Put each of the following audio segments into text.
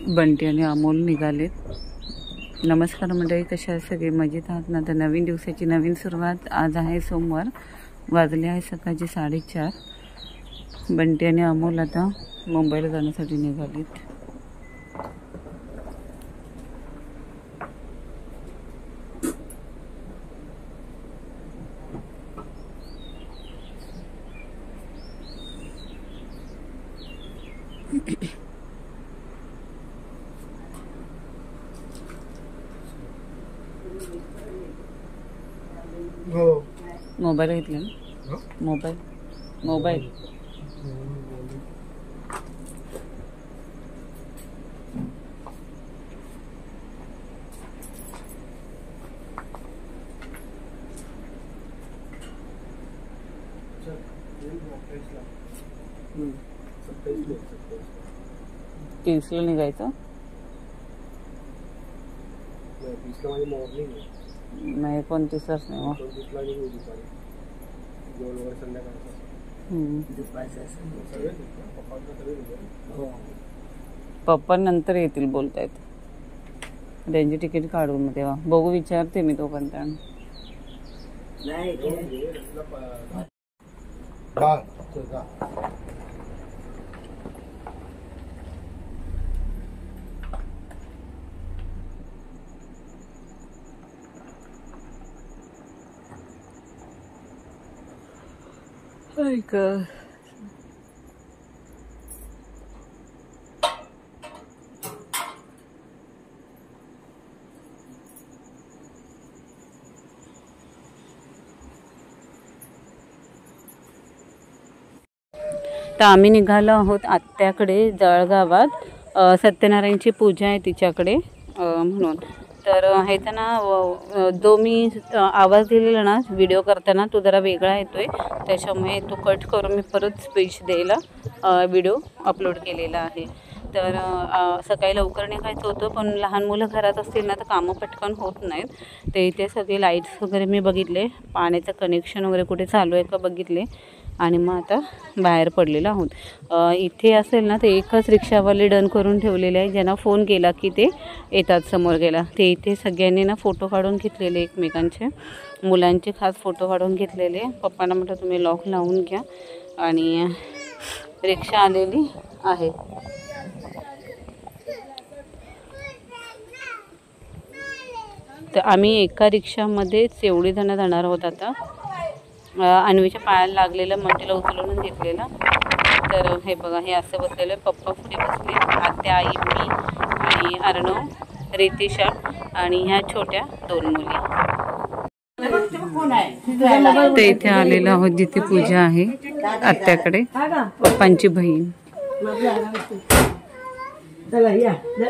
बंटी आणि अमोल निघालेत. नमस्कार मंडळी, कशा आहे सगळे? मजेत आहात ना? तर नवीन दिवसाची नवीन सुरुवात. आज आहे सोमवार, वाजले आहे सकाळचे 4:30. बंटी आणि अमोल आता मुंबईला जाण्यासाठी निघालेत. मोबाईल घेतले ना? मोबाईल तीसला निघायचं. नाही 29च नाही. पप्पा नंतर येतील बोलतायत. त्यांची तिकीट काढून तेव्हा बघू, विचारते मी तोपर्यंत. तर आम्ही निघालो आहोत आत्याकडे जळगावात. सत्यनारायणची पूजा आहे तिच्याकडे म्हणून. तर आहे तर ना, जो मी आवाज दिलेला ना व्हिडिओ करताना तो जरा वेगळा येतोय, त्याच्यामुळे तो कट करून मी परत स्पीच द्यायला व्हिडिओ अपलोड केलेला आहे. तर सकाळी लवकर निघायचं होतं, पण लहान मुलं घरात असतील ना तर कामं पटकन होत नाहीत. ते इथे सगळे लाईट्स वगैरे मी बघितले, पाण्याचं कनेक्शन वगैरे कुठे चालू आहे का बघितले, आणि मग आता बाहेर पडलेलो आहोत. इथे असेल ना ते एकच रिक्षावाले डन करून ठेवलेले आहे, ज्यांना फोन केला की ते येतात समोर गेला. ते इथे सगळ्यांनी ना फोटो काढून घेतलेले, एकमेकांचे मुलांचे खास फोटो काढून घेतलेले. पप्पांना म्हटलं तुम्ही लॉक लावून घ्या, आणि रिक्षा आलेली आहे. तर आम्ही एका रिक्षामध्येच एवढे जण जाणार आहोत. आता अन्वीच्या पायाला लागलेलं मंटीला उचलून घेतलेलं. तर हे बघा, हे असं बसलेलं. पप्पा पुढे बसले, आत्या, आई, मी आणि अर्णव, रितिशा आणि ह्या छोट्या 2 मुली. ते इथे आलेलो आहोत जिथे पूजा आहे आत्याकडे, पप्पांची बहीण.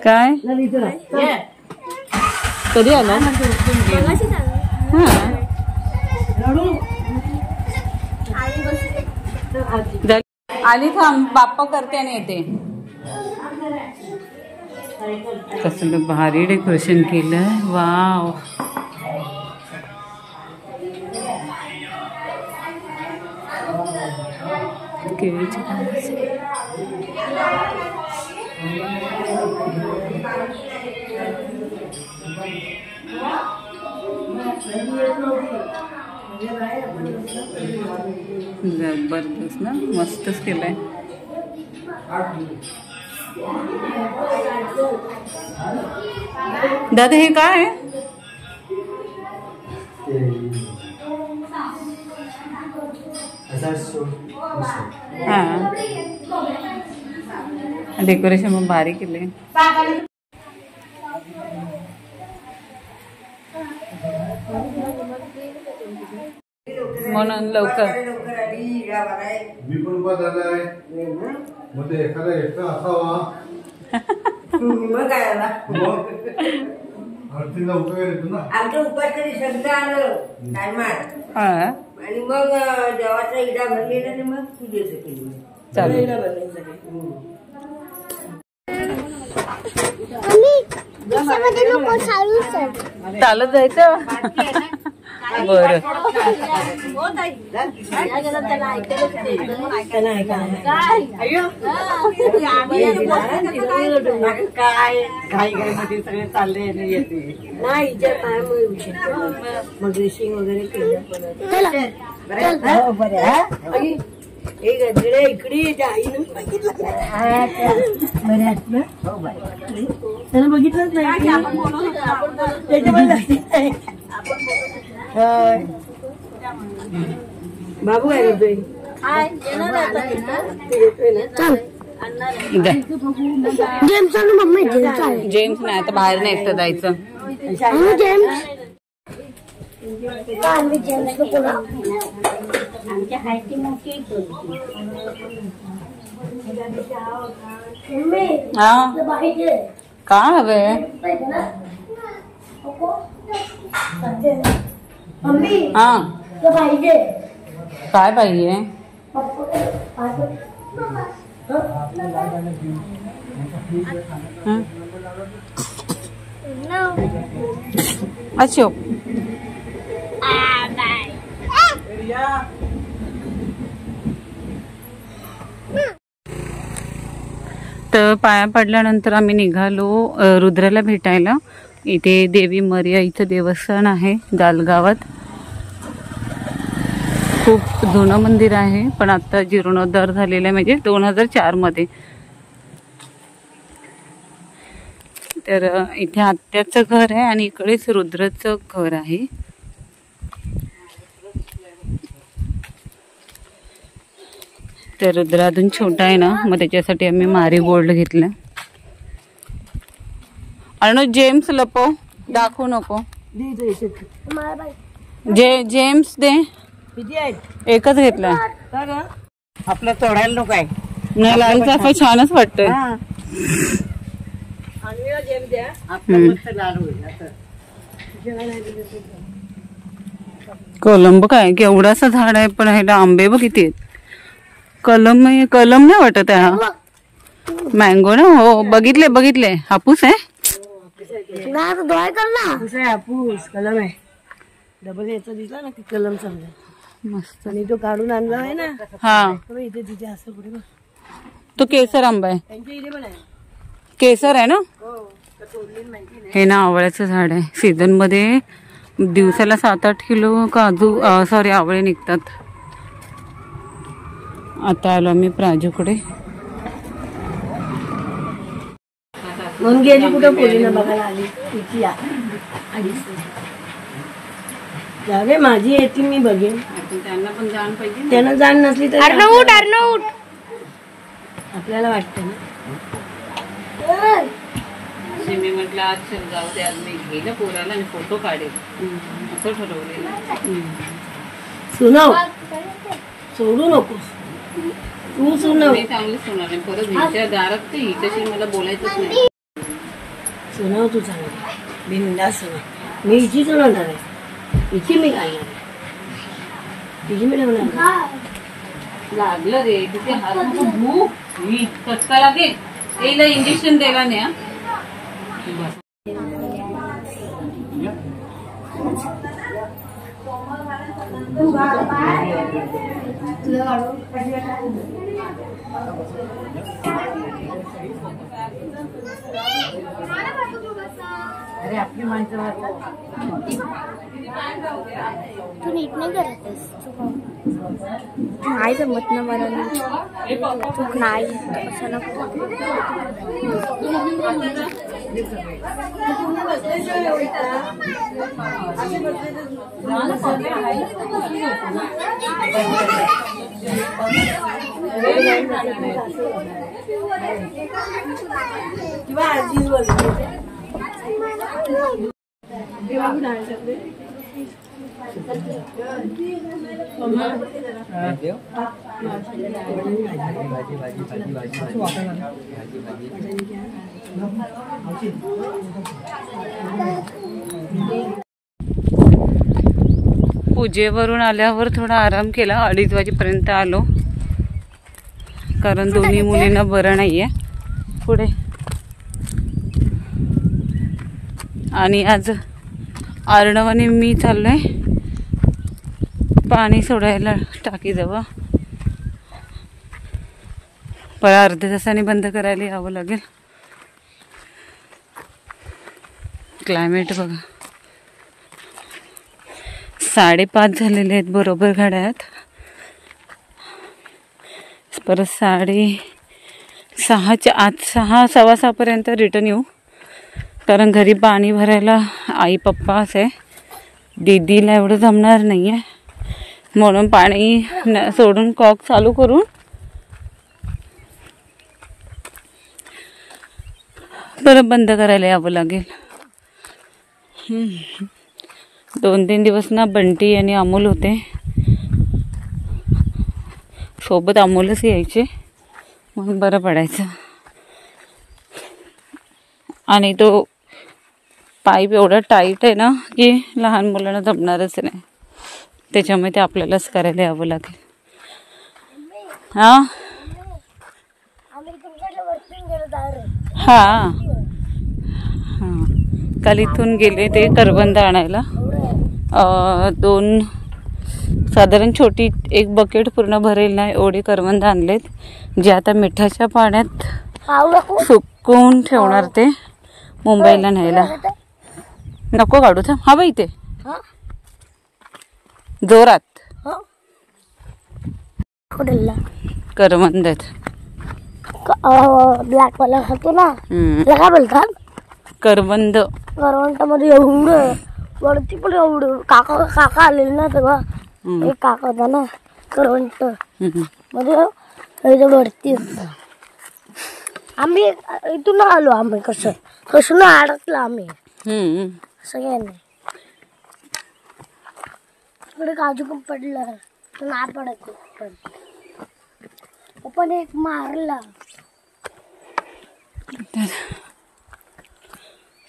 काय कधी आला? हां, आली, थांब, बाप्पा करते आणि येते. कसलं भारी डेकोरेशन केलं. वाव, जबरदस्त ना, मस्तच केलंय. दादा हे काय? हा, डेकोरेशन पण भारी केले. म्हणून लवकर मी पण बदलाय मध्ये एखादा एकटा असावा. मग काय आला आरतीला उपयोग येतो ना, आमच्या उपासकरी शब्द आलं काय मार, आणि मग देवाचा इडा भरलेला आणि मग पूजेचं केली. चालत जायचं. बरं काय घाई मध्ये सगळे चालले येते नाही हिच्या पायामुळे मग ड्रेसिंग वगैरे केलं इकडे त्यानं बघितलंच नाही बाबू काय करतोय जेम्स नाही आता बाहेर नाही एकटं जायचं. हा काय हवंय हा काय पाहिजे अच्छा तर पाया पडल्यानंतर आम्ही निघालो रुद्राला भेटायला. इथे देवी मर्याईचं देवस्थान आहे दालगावात. खूप जुनं मंदिर आहे पण आता जीर्णोद्धार झालेला आहे म्हणजे 2004 मध्ये. तर इथे आत्याचं घर आहे आणि इकडेच रुद्राचं घर आहे. तर रुद्र अजून छोटा आहे ना मग त्याच्यासाठी आम्ही मारीगोल्ड घेतलं. आणि जेम्स लपो दाखवू नको जेम्स दे एकच घेतला आपलं तोडायला नको आहे नाही लाल चाफा छानच वाटतोय. कलम काय केवढासा झाड आहे पण ह्याला आंबे बघ किती आहेत. कलम नाही वाटत आहे हा मँगो ना. हो बघितले बघितले हापूस आहे हापूस कलम आहे डबल याचा दिसला ना की कलम समजा मस्त. आणि तो काढून आणला आहे ना हा इथे तिथे असं पुढे तो केसर आंबा आहे त्यांच्या इथे पण आहे केसर आहे ना. हे ना आवळ्याचं झाड आहे. सीझन मध्ये दिवसाला 7-8 किलो काजू सॉरी आवळे निघतात. आता आलो आम्ही प्राजूकडे. म्हणून गेली कुठं पोरीला बघायला आली तिची जावे माझी येते मी बघेन. त्यांना पण जाण पाहिजे त्यांना जाण नसली तर आपल्याला वाटतं ना. मी म्हटलं आज जाऊ दे आज मी घेईल पोराला आणि फोटो काढेल असं ठरवलेलं. सुनाव सोडू नकोस तू सुनाव. मी चांगली सुनार नाही परत हिच्या दारात तर हिच्याशी मला बोलायचंच नाही. सुनाव तू चांगली बिनधास्त सुनाव. मी हिची सुनावणार आहे हिची मी घालणार आहे तिची मी ठेवणार. लागलं रे तिथे हात भूक चटका लागेल तिला इंजेक्शन द्यायला नाही. अरे आपली माणसं तू नीट नाही करतेस नाही जमत ना मला चूक नाही कशाला किंवा आजी बोलते पूजेवरून आल्यावर थोडा आराम केला. 2:30 वाजेपर्यंत आलो कारण दोन्ही मुलींना बरं नाहीये पुढे. आणि आज अर्णव आणि मी चाललोय पाणी सोडायला टाकीजवळ. पण अर्ध्या तासाने बंद करायला यावं लागेल. क्लायमेट बघा, 5:30 झालेले आहेत बरोबर घड्याळात. परत 6:30च्या आत 6, 6:15पर्यंत रिटर्न येऊ. कारण घरी पाणी भरायला आई पप्पा असे, दीदीला एवढं जमणार नाही आहे. म्हणून पाणी सोडून कॉक चालू करून परत बंद करायला यावं लागेल. 2-3 दिवस ना बंटी आणि अमोल होते सोबत. अमोलच यायचे मग बरं पडायचं. आणि तो पाईप एवढा टाईट आहे ना की लहान मुलांना जमणारच नाही. त्याच्यामुळे ते आपल्यालाच करायला यावं लागेल. हां हां हां काल इथून गेले ते करवंद आणायला. 2 साधारण छोटी 1 बकेट पूर्ण भरेल ना एवढे करवंद आणलेत, जे आता मिठाच्या पाण्यात सुकवून ठेवणार ते मुंबईला न्यायला. नको काढू थांब. हा बाई ते जोरात करवंद आहेत. ब्लॅक वाला खातो ना, काय बोलतात? करवंद. करवंदामध्ये एवढं वरती पण एवढं काका आलेले ना तेव्हा. एक काका होता ना करवंद मध्ये वरती. आम्ही इथून आलो. आम्ही कसं ना अडकलो आम्ही सगळ्यांनी. तिकडे काजू पण पडलं तर नाही पडत. पण एक मारला.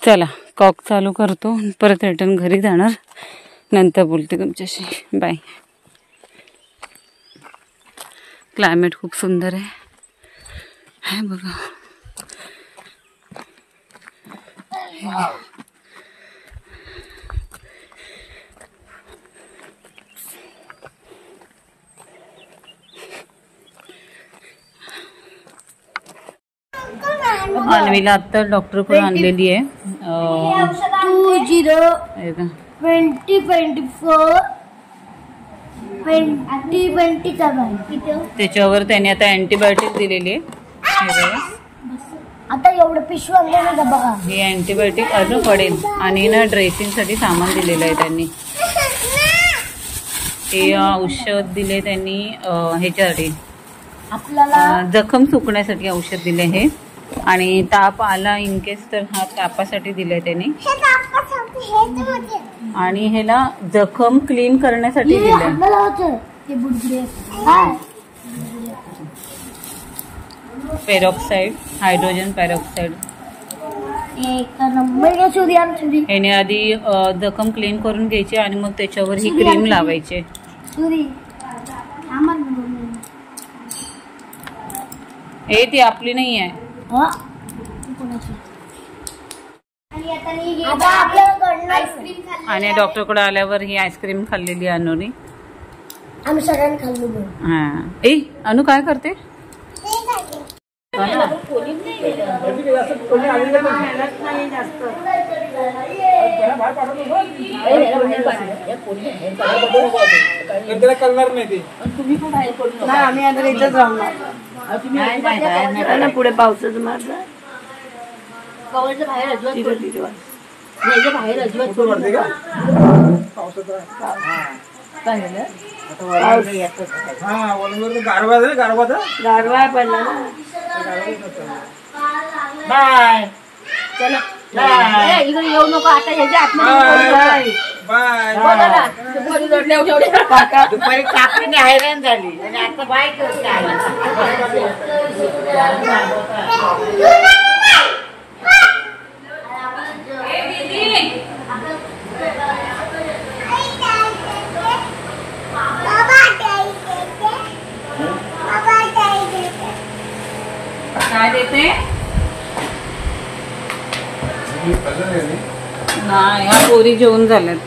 चला कॉक चालू करतो, परत रिटर्न घरी जाणार. नंतर बोलते तुमच्याशी. बाय. क्लायमेट खूप सुंदर आहे बघा. अन्वीला आता डॉक्टरकडे आणलेली आहे. 2024 त्याच्यावर त्याने आता अँटीबायोटिक दिलेली आहे. आता एवढं पिशवी आणलं बघा. हे अँटीबायोटिक अजून पडेल. आणि ना ड्रेसिंगसाठी सामान दिलेलं आहे त्यांनी. हे औषध दिले त्यांनी ह्याच्यासाठी, आपल्याला जखम सुकण्यासाठी औषध दिले हे. आणि ताप आला इनकेस तर हा तापासाठी दिलाय त्यांनी. आणि ह्याला जखम क्लीन करण्यासाठी दिलंय. Peroxide, hydrogen peroxide. ह्याने आधी जखम क्लीन करून घ्यायची आणि मग त्याच्यावर ही क्रीम लावायची. हे ती आपली नाही आहे. आणि डॉक्टरकडे आल्यावर ही आईस्क्रीम खाल्लेली अनुनी. आम्ही सगळ्यांनी खाल्लो. हा ए अनु काय करते? आम्ही आता इथंच राहणार. पुढे पावसाचं मारलं बाहेर गारवा पडला ना. बाय. चला इकडे येऊ नको आता. ह्याच्या आतमध्ये दुपारी कापीने हैराण झाली आणि आता बाय करते. काय देते? नाही ह्या पोरी जेवून झाल्यात.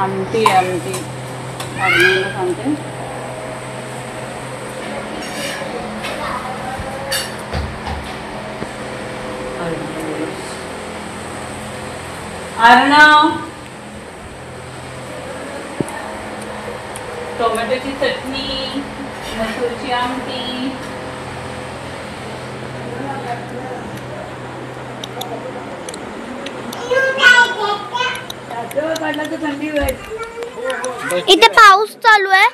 आमटी आमटी अर्जुनला सांगते. अर्णव टोमॅटोची चटणी, मसूरची आमटी. इथे पाऊस चालू आहे.